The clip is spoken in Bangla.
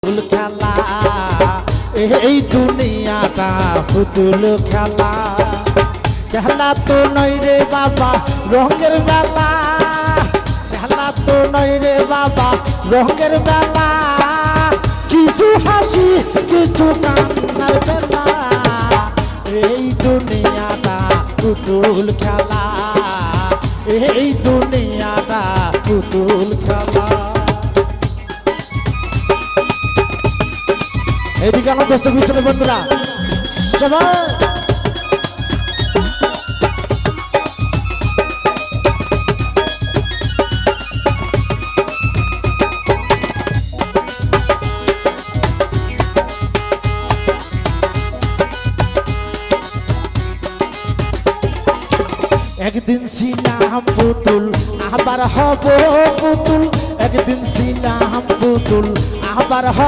খেলা এই দুনিয়াটা পুতুল খেলা খেলা তো নয় রে বাবা রঙের বেলা খেলা তো নয় রে বাবা রঙের বেলা কিছু হাসি কিছু কান্নার বেলা এই দুনিয়াটা পুতুল খেলা এই দুনিয়াটা পুতুল খেলা এদিকে আমার দর্শক পিছনে বন্ধুরা সবাই একদিন ছিলাম পুতুল আবার হব পুতুল একদিন ছিলাম পুতুল আবার হব